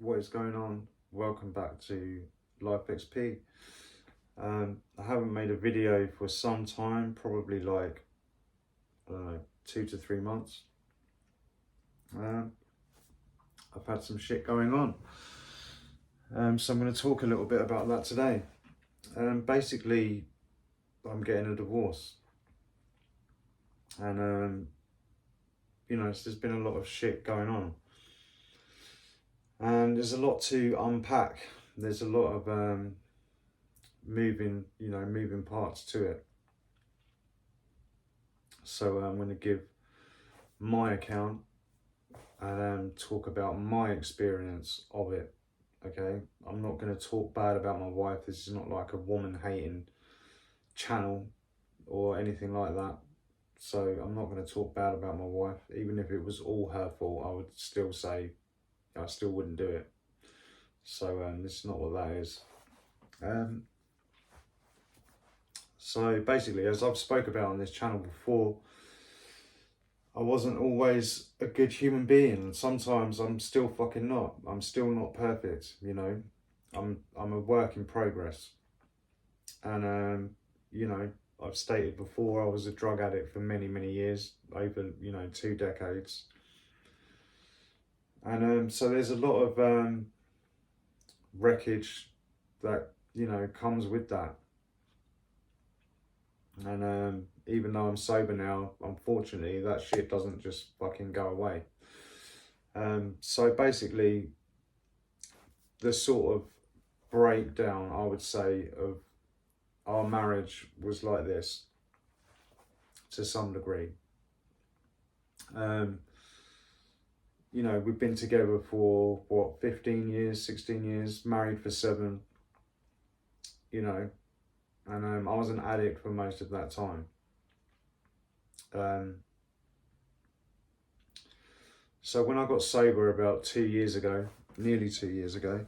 What is going on? Welcome back to L.F.G. I haven't made a video for some time, probably like, I don't know, 2 to 3 months. I've had some shit going on. So I'm going to talk a little bit about that today. Basically, I'm getting a divorce. And, there's been a lot of shit going on. And there's a lot to unpack. There's a lot of moving parts to it. So I'm going to give my account and talk about my experience of it. Okay, I'm not going to talk bad about my wife. This is not like a woman hating channel or anything like that. So I'm not going to talk bad about my wife. Even if it was all her fault, I would still say I still wouldn't do it. So this is not what that is. So basically, as I've spoke about on this channel before, I wasn't always a good human being, and sometimes I'm still fucking not. I'm still not perfect, you know. I'm a work in progress. And I've stated before I was a drug addict for many years, over 2 decades. And so there's a lot of wreckage that comes with that. And even though I'm sober now, unfortunately, that shit doesn't just fucking go away. So basically, the sort of breakdown, I would say, of our marriage was like this, to some degree. We've been together for, 15 years, 16 years, married for 7, and I was an addict for most of that time. So when I got sober about 2 years ago, nearly 2 years ago,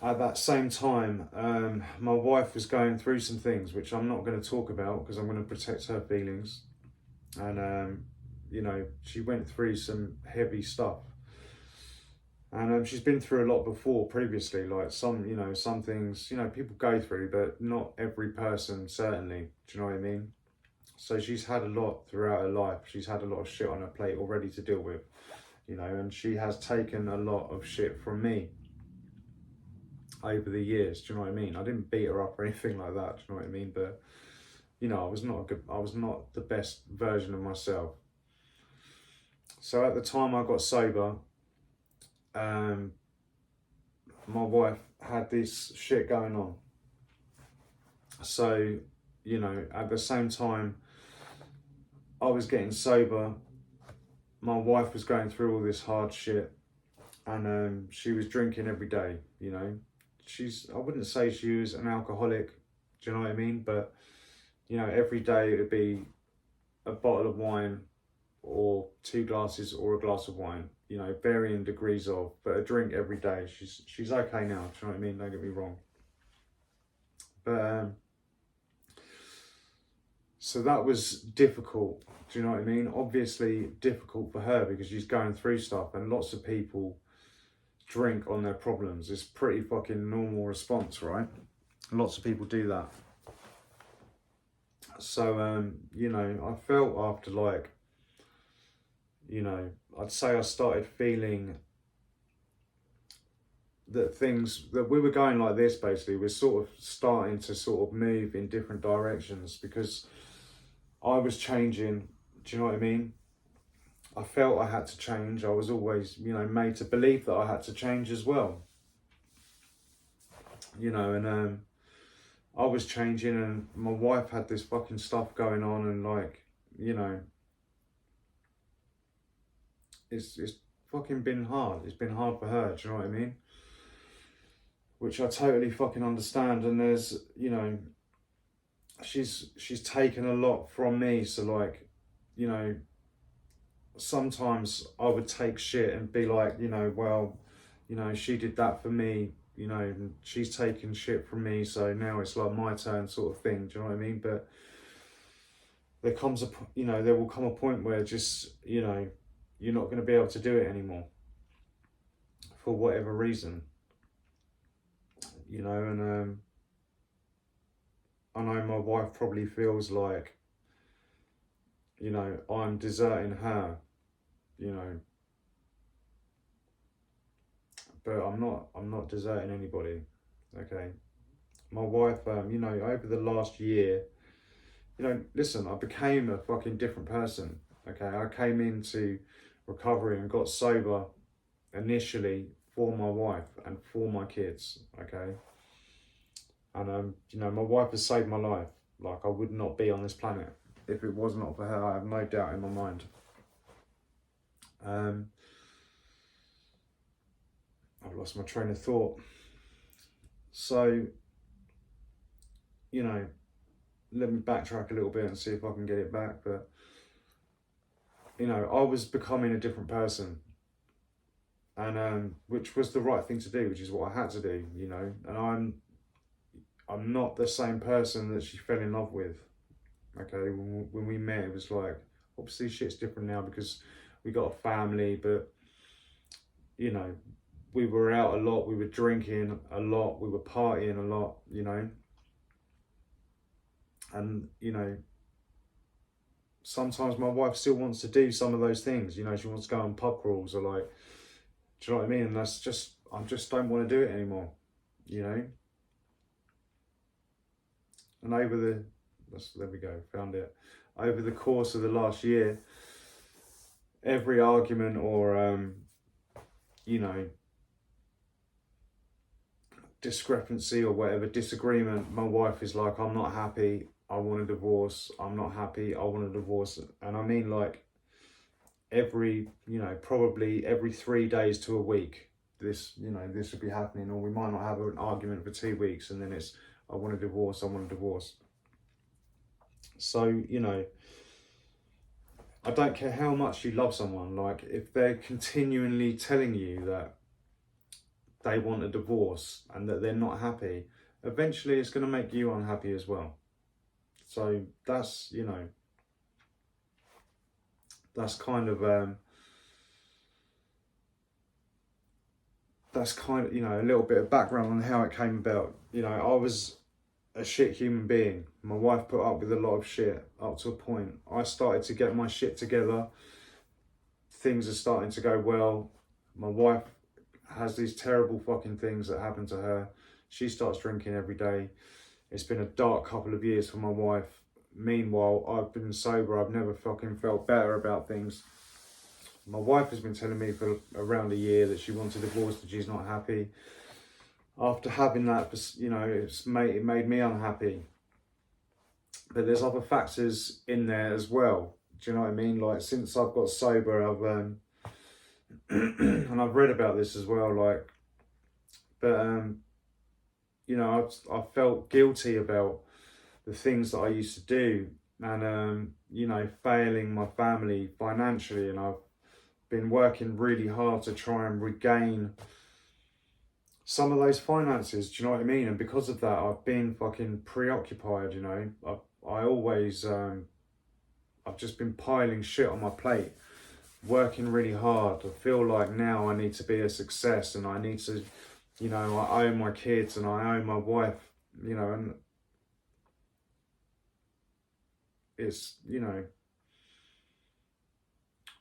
at that same time, my wife was going through some things which I'm not going to talk about because I'm going to protect her feelings. And, she went through some heavy stuff. And she's been through a lot before previously, like some things, people go through, but not every person, certainly. Do you know what I mean? So she's had a lot throughout her life. She's had a lot of shit on her plate already to deal with, and she has taken a lot of shit from me over the years. Do you know what I mean? I didn't beat her up or anything like that. Do you know what I mean? But, I was not the best version of myself. So at the time I got sober, my wife had this shit going on. So, at the same time I was getting sober, my wife was going through all this hard shit, and she was drinking every day. I wouldn't say she was an alcoholic, do you know what I mean? But, every day it would be a bottle of wine or 2 glasses or a glass of wine, varying degrees of, but a drink every day. She's okay now, do you know what I mean? Don't get me wrong. But so that was difficult, do you know what I mean? Obviously difficult for her because she's going through stuff, and lots of people drink on their problems. It's pretty fucking normal response, right? Lots of people do that. So I felt after, like, I'd say I started feeling that we were going like this. Basically, we're sort of starting to sort of move in different directions because I was changing. Do you know what I mean? I felt I had to change. I was always, made to believe that I had to change as well. And I was changing, and my wife had this fucking stuff going on, and like, it's fucking been hard. It's been hard for her, do you know what I mean? Which I totally fucking understand. And there's, she's taken a lot from me. So like, sometimes I would take shit and be like, well, she did that for me, and she's taken shit from me, so now it's like my turn, sort of thing. Do you know what I mean? But there will come a point where just, you're not going to be able to do it anymore for whatever reason, you know, and I know my wife probably feels like, you know, I'm deserting her, you know, but I'm not deserting anybody, okay? My wife, you know, over the last year, you know, listen, I became a fucking different person, okay? I came into recovery and got sober initially for my wife and for my kids, okay? And, you know, my wife has saved my life. Like, I would not be on this planet if it was not for her. I have no doubt in my mind. I've lost my train of thought. So, you know, let me backtrack a little bit and see if I can get it back. But, you know, I was becoming a different person, and which was the right thing to do, which is what I had to do, you know. And I'm not the same person that she fell in love with. Okay, when we met, it was like, obviously shit's different now because we got a family, but, you know, we were out a lot, we were drinking a lot, we were partying a lot, you know. And, you know, sometimes my wife still wants to do some of those things, you know, she wants to go on pub crawls or like, do you know what I mean? And that's just, I just don't want to do it anymore, you know. And there we go, found it. Over the course of the last year, every argument or, you know, discrepancy or whatever, disagreement, my wife is like, I'm not happy, I want a divorce, I'm not happy, I want a divorce. And I mean, like, every, you know, probably every 3 days to a week, this, you know, this would be happening, or we might not have an argument for 2 weeks and then it's, I want a divorce, I want a divorce. So, you know, I don't care how much you love someone, like, if they're continually telling you that they want a divorce and that they're not happy, eventually it's going to make you unhappy as well. So that's, you know, that's kind of, you know, a little bit of background on how it came about. You know, I was a shit human being. My wife put up with a lot of shit up to a point. I started to get my shit together. Things are starting to go well. My wife has these terrible fucking things that happen to her. She starts drinking every day. It's been a dark couple of years for my wife. Meanwhile, I've been sober. I've never fucking felt better about things. My wife has been telling me for around a year that she wants a divorce, that she's not happy. After having that, you know, it made me unhappy. But there's other factors in there as well. Do you know what I mean? Like, since I've got sober, I've and I've read about this as well. Like, but you know, I've felt guilty about the things that I used to do, and you know, failing my family financially, and I've been working really hard to try and regain some of those finances. Do you know what I mean? And because of that, I've been fucking preoccupied. You know, I always I've just been piling shit on my plate, working really hard. I feel like now I need to be a success, and I need to, you know, I owe my kids and I owe my wife, you know, and it's, you know,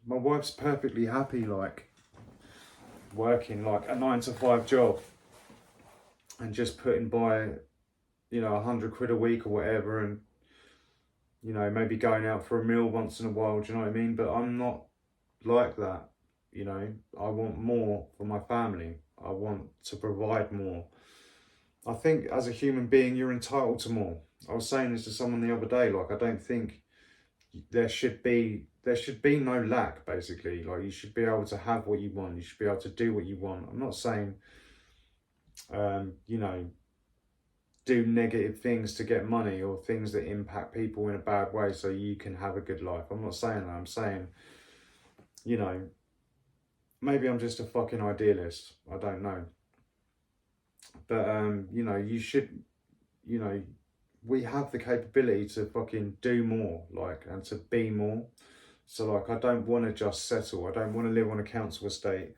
my wife's perfectly happy, like, working like a 9-to-5 job and just putting by, you know, 100 quid a week or whatever, and, you know, maybe going out for a meal once in a while. Do you know what I mean? But I'm not like that. You know, I want more for my family. I want to provide more. I think as a human being, you're entitled to more. I was saying this to someone the other day, like, I don't think there should be no lack, basically. Like, you should be able to have what you want. You should be able to do what you want. I'm not saying, you know, do negative things to get money or things that impact people in a bad way so you can have a good life. I'm not saying that. I'm saying, you know, maybe I'm just a fucking idealist. I don't know. But, you know, you should, you know, we have the capability to fucking do more, like, and to be more. So, like, I don't want to just settle. I don't want to live on a council estate.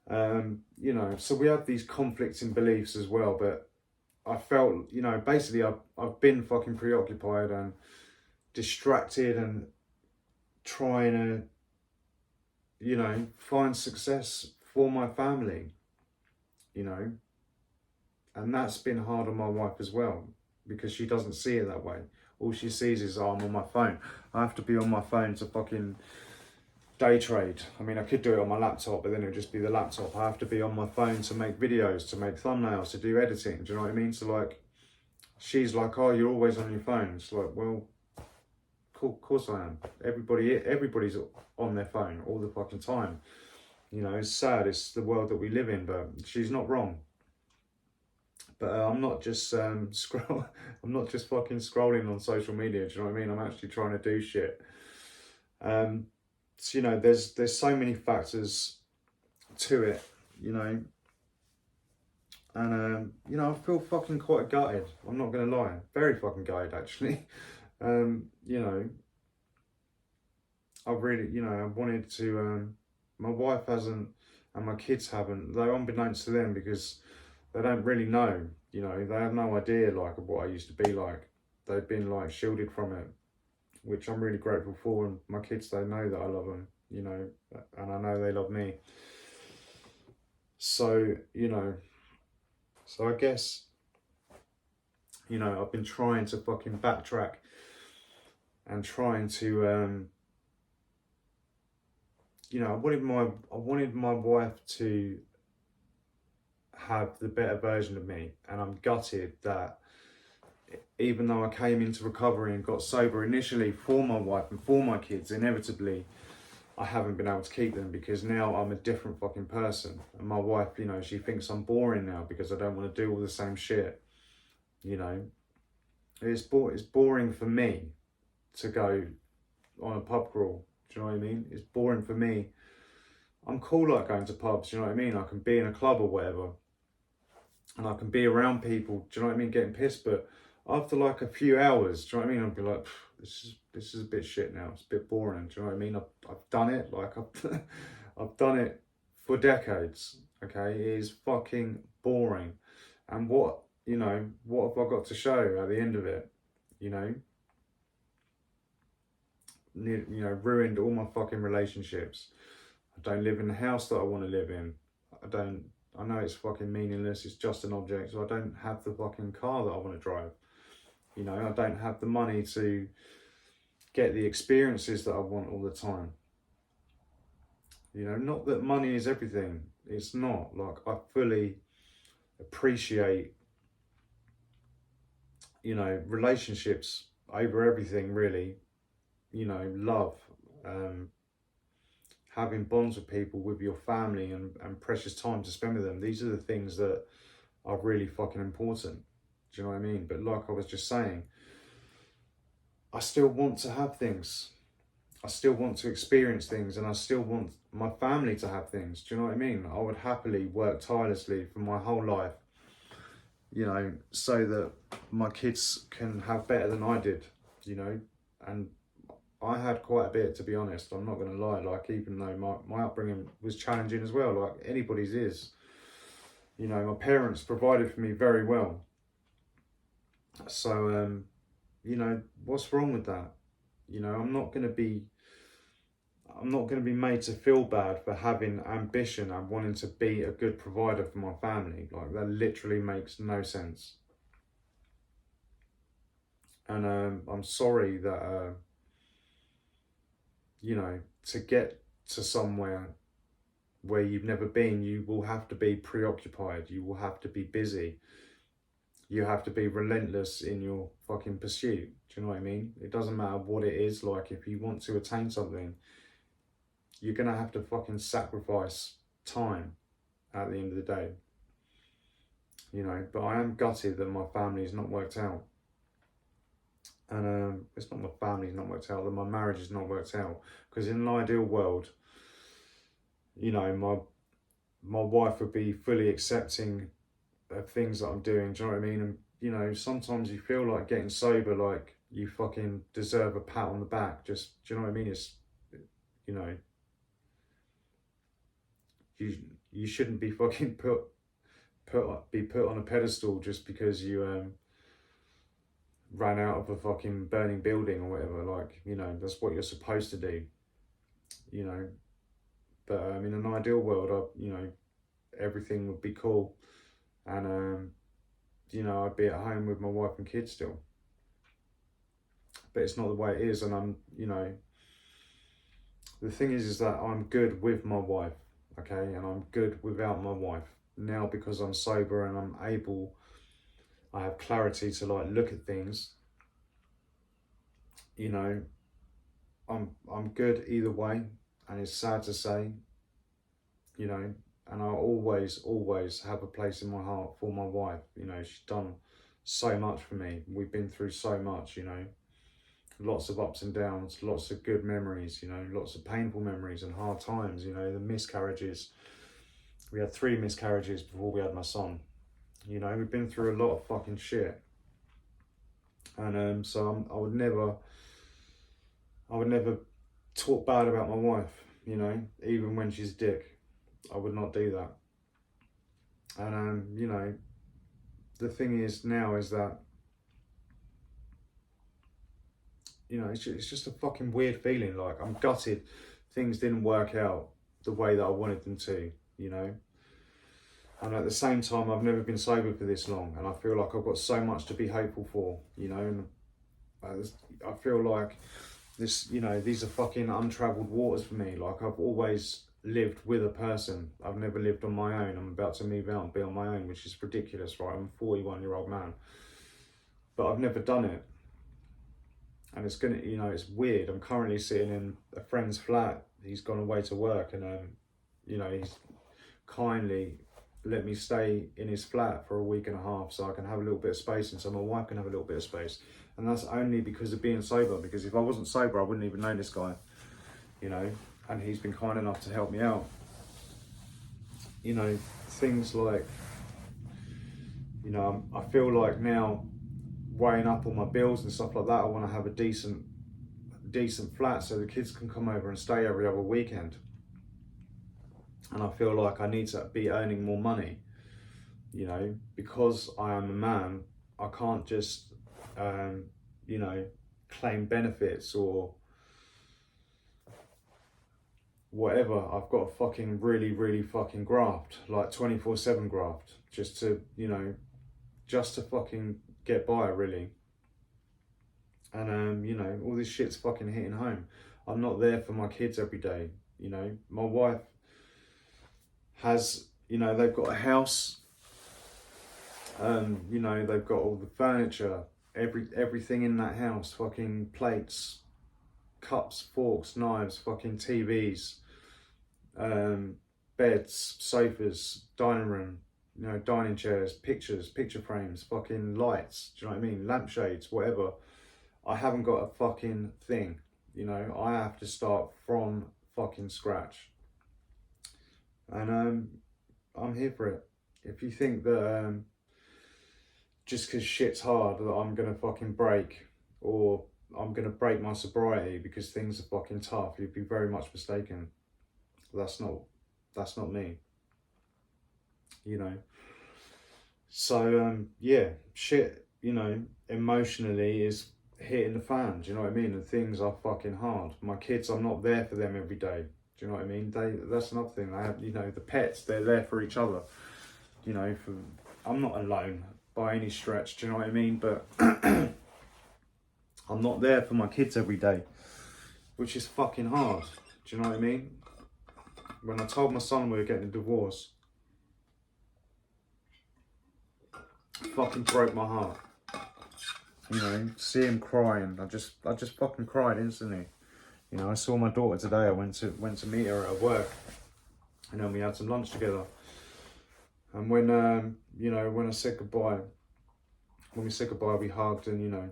You know, so we have these conflicting beliefs as well, but I felt, you know, basically I've been fucking preoccupied and distracted and trying to, you know, find success for my family, you know, and that's been hard on my wife as well because she doesn't see it that way. All she sees is, oh, I'm on my phone. I have to be on my phone to fucking day trade. I mean, I could do it on my laptop, but then it would just be the laptop. I have to be on my phone to make videos, to make thumbnails, to do editing. Do you know what I mean? So like, she's like, oh, you're always on your phone. It's like, well, cool, of course I am. Everybody's on their phone all the fucking time. You know, it's sad. It's the world that we live in, but she's not wrong. But I'm not just I'm not just fucking scrolling on social media. Do you know what I mean? I'm actually trying to do shit. So, you know, there's so many factors to it, you know, and you know, I feel fucking quite gutted. I'm not gonna lie, very fucking gutted actually. You know, I really, you know, I wanted to. My wife hasn't, and my kids haven't. They're unbeknownst to them because they don't really know. You know, they have no idea like of what I used to be like. They've been like shielded from it, which I'm really grateful for. And my kids, they know that I love them, you know, and I know they love me. So, you know, so I guess, you know, I've been trying to fucking backtrack and trying to, you know, I wanted my wife to have the better version of me, and I'm gutted that even though I came into recovery and got sober initially for my wife and for my kids, inevitably I haven't been able to keep them because now I'm a different fucking person. And my wife, you know, she thinks I'm boring now because I don't want to do all the same shit. You know, it's boring for me to go on a pub crawl. Do you know what I mean? It's boring for me. I'm cool like going to pubs. Do you know what I mean? I can be in a club or whatever, and I can be around people. Do you know what I mean? Getting pissed, but after like a few hours, do you know what I mean? I'll be like, this is a bit shit now. It's a bit boring. Do you know what I mean? I've done it. Like I've done it for decades. Okay, it is fucking boring. And what, you know, what have I got to show at the end of it? You know, ruined all my fucking relationships. I don't live in the house that I want to live in. I know it's fucking meaningless. It's just an object. So I don't have the fucking car that I want to drive. You know, I don't have the money to get the experiences that I want all the time. You know, not that money is everything. It's not. Like, I fully appreciate, you know, relationships over everything, really. You know, love, having bonds with people, with your family, and precious time to spend with them. These are the things that are really fucking important. Do you know what I mean? But like I was just saying, I still want to have things. I still want to experience things, and I still want my family to have things. Do you know what I mean? I would happily work tirelessly for my whole life, you know, so that my kids can have better than I did, you know. And I had quite a bit, to be honest. I'm not going to lie. Like, even though my upbringing was challenging as well, like anybody's is. You know, my parents provided for me very well. So, you know, what's wrong with that? You know, I'm not going to be made to feel bad for having ambition and wanting to be a good provider for my family. Like, that literally makes no sense. And I'm sorry that, you know, to get to somewhere where you've never been, you will have to be preoccupied. You will have to be busy. You have to be relentless in your fucking pursuit. Do you know what I mean? It doesn't matter what it is. Like, if you want to attain something, you're going to have to fucking sacrifice time at the end of the day. You know, but I am gutted that my family's not worked out. And it's not my family's not worked out, that my marriage has not worked out. Because in an ideal world, you know, my wife would be fully accepting of things that I'm doing. Do you know what I mean? And, you know, sometimes you feel like getting sober, like you fucking deserve a pat on the back. Just, do you know what I mean? It's, you know, you shouldn't be fucking put on a pedestal just because you ran out of a fucking burning building or whatever. Like, you know, that's what you're supposed to do, you know. But in an ideal world, you know, everything would be cool, and you know, I'd be at home with my wife and kids still. But it's not the way it is, and you know, the thing is that I'm good with my wife, okay, and I'm good without my wife now because I'm sober and I have clarity to like look at things. You know, I'm good either way, and it's sad to say, you know, and I always have a place in my heart for my wife. You know, she's done so much for me. We've been through so much, you know, lots of ups and downs, lots of good memories, you know, lots of painful memories and hard times, you know, the miscarriages. We had 3 miscarriages before we had my son. You know, we've been through a lot of fucking shit. And so I would never talk bad about my wife, you know, even when she's a dick. I would not do that. And you know, the thing is now is that, you know, it's just a fucking weird feeling. Like, I'm gutted things didn't work out the way that I wanted them to, you know. And at the same time, I've never been sober for this long, and I feel like I've got so much to be hopeful for, you know. And I feel like this, you know, these are fucking untravelled waters for me. Like, I've always lived with a person. I've never lived on my own. I'm about to move out and be on my own, which is ridiculous, right? I'm a 41-year-old man, but I've never done it. And it's gonna, you know, it's weird. I'm currently sitting in a friend's flat. He's gone away to work, and you know, he's kindly let me stay in his flat for a week and a half so I can have a little bit of space, and so my wife can have a little bit of space. And that's only because of being sober, because if I wasn't sober, I wouldn't even know this guy, you know, and he's been kind enough to help me out. You know, things like, you know, I feel like now, weighing up all my bills and stuff like that, I want to have a decent flat so the kids can come over and stay every other weekend. And I feel like I need to be earning more money, you know, because I am a man. I can't just you know, claim benefits or whatever. I've got to fucking really fucking graft, like 24/7 graft, just to, you know, just to fucking get by, really. And you know, all this shit's fucking hitting home. I'm not there for my kids every day, you know. My wife has, you know, they've got a house, you know, they've got all the furniture, everything in that house, fucking plates, cups, forks, knives, fucking TVs, beds, sofas, dining room, you know, dining chairs, picture frames, fucking lights, do you know what I mean, lampshades, whatever. I haven't got a fucking thing, you know. I have to start from fucking scratch. And I'm here for it. If you think that just because shit's hard that I'm gonna fucking break, or I'm gonna break my sobriety because things are fucking tough, you'd be very much mistaken. That's not me, you know. So yeah, shit, you know, emotionally is hitting the fan, do you know what I mean? And things are fucking hard. My kids, I'm not there for them every day. Do you know what I mean? That's another thing. They have, you know, the pets, they're there for each other. You know, I'm not alone by any stretch, do you know what I mean? But I'm not there for my kids every day, which is fucking hard. Do you know what I mean? When I told my son we were getting a divorce, it fucking broke my heart. You know, see him crying, I just fucking cried instantly. You know, I saw my daughter today. I went to meet her at work, and then we had some lunch together. And when you know, when we said goodbye, we hugged, and you know,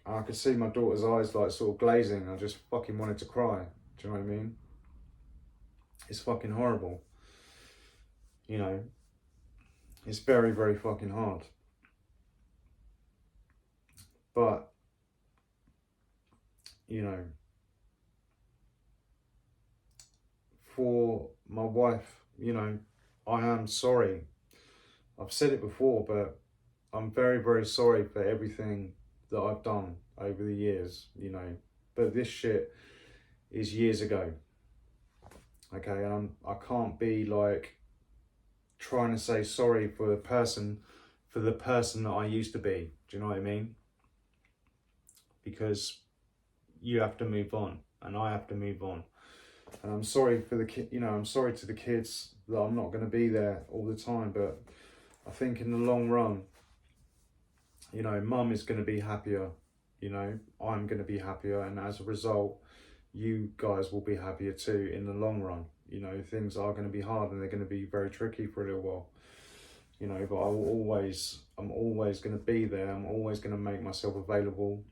I could see my daughter's eyes like sort of glazing. I just fucking wanted to cry. Do you know what I mean? It's fucking horrible. You know, it's very fucking hard. But you know, for my wife, you know, I am sorry. I've said it before, but I'm very, very sorry for everything that I've done over the years, you know. But this shit is years ago. Okay, and I can't be like trying to say sorry for the person that I used to be. Do you know what I mean? Because you have to move on, and I have to move on. And I'm sorry for the kid. You know, I'm sorry to the kids that I'm not going to be there all the time. But I think in the long run, you know, mum is going to be happier. You know, I'm going to be happier, and as a result, you guys will be happier too in the long run. You know, things are going to be hard and they're going to be very tricky for a little while. You know, but I'm always going to be there. I'm always going to make myself available.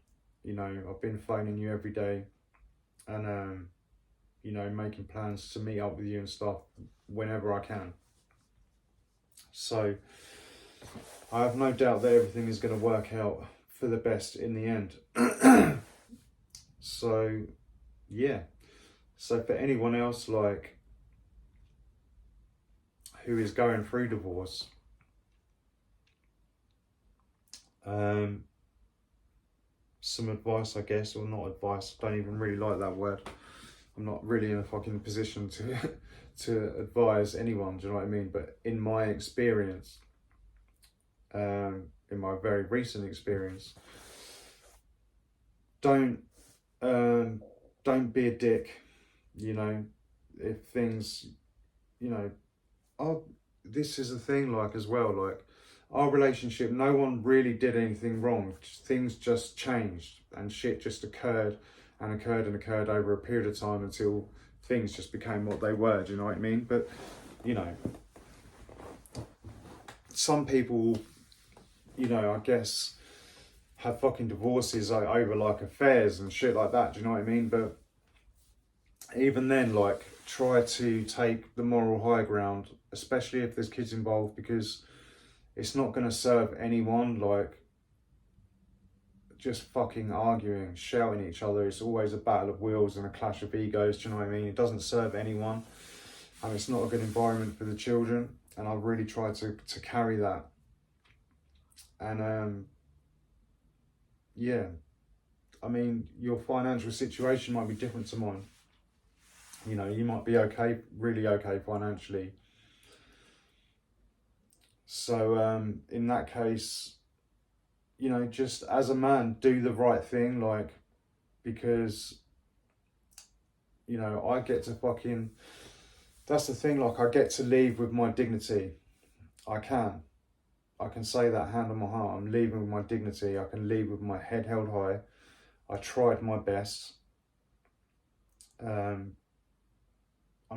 You know, I've been phoning you every day, and you know, making plans to meet up with you and stuff whenever I can. So I have no doubt that everything is going to work out for the best in the end. So yeah. So for anyone else like who is going through divorce, some advice, I guess, or not advice. Don't even really like that word. I'm not really in a fucking position to to advise anyone. Do you know what I mean? But in my experience, in my very recent experience, don't be a dick. You know, if things, you know, this is the thing. Like as well, like our relationship, no one really did anything wrong. Things just changed and shit just occurred and occurred and occurred over a period of time until things just became what they were. Do you know what I mean? But, you know, some people, you know, I guess have fucking divorces over like affairs and shit like that. Do you know what I mean? But even then, like, try to take the moral high ground, especially if there's kids involved, because it's not going to serve anyone. Like, just fucking arguing, shouting at each other. It's always a battle of wills and a clash of egos. Do you know what I mean? It doesn't serve anyone, and it's not a good environment for the children. And I really try to carry that. And yeah, I mean, your financial situation might be different to mine. You know, you might be okay, really okay financially. So in that case, you know, just as a man, do the right thing, like, because, you know, I get to fucking, that's the thing, like, I get to leave with my dignity. I can say that hand on my heart, I'm leaving with my dignity. I can leave with my head held high. I tried my best. I'm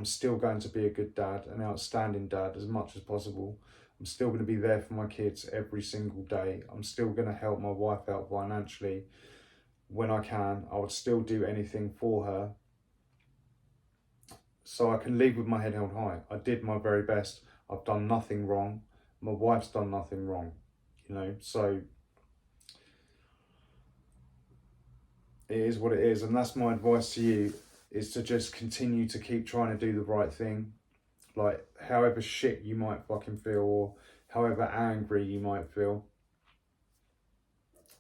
still going to be a good dad, an outstanding dad, as much as possible. I'm still going to be there for my kids every single day. I'm still going to help my wife out financially when I can. I would still do anything for her. So I can leave with my head held high. I did my very best. I've done nothing wrong. My wife's done nothing wrong, you know, so it is what it is. And that's my advice to you, is to just continue to keep trying to do the right thing. Like, however shit you might fucking feel, or however angry you might feel,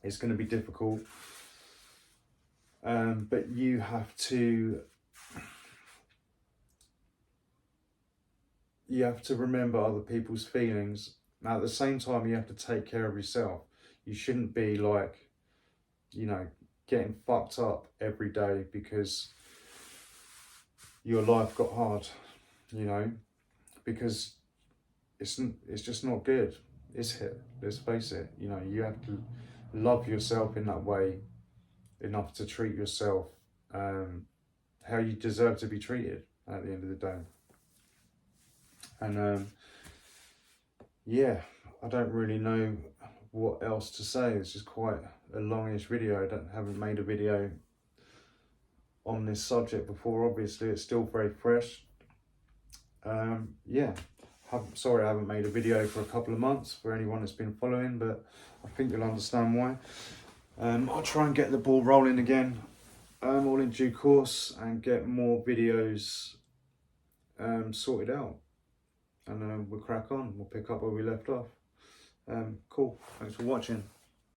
it's going to be difficult. But you have to remember other people's feelings. Now, at the same time, you have to take care of yourself. You shouldn't be like, you know, getting fucked up every day because your life got hard, you know, because it's just not good, is it? Let's face it. You know, you have to love yourself in that way, enough to treat yourself how you deserve to be treated at the end of the day. And yeah, I don't really know what else to say. This is quite a longish video. Haven't made a video on this subject before. Obviously, it's still very fresh. Yeah, sorry I haven't made a video for a couple of months for anyone that's been following, but I think you'll understand why. I'll try and get the ball rolling again, all in due course, and get more videos sorted out. and we'll crack on. We'll pick up where we left off. Cool. Thanks for watching.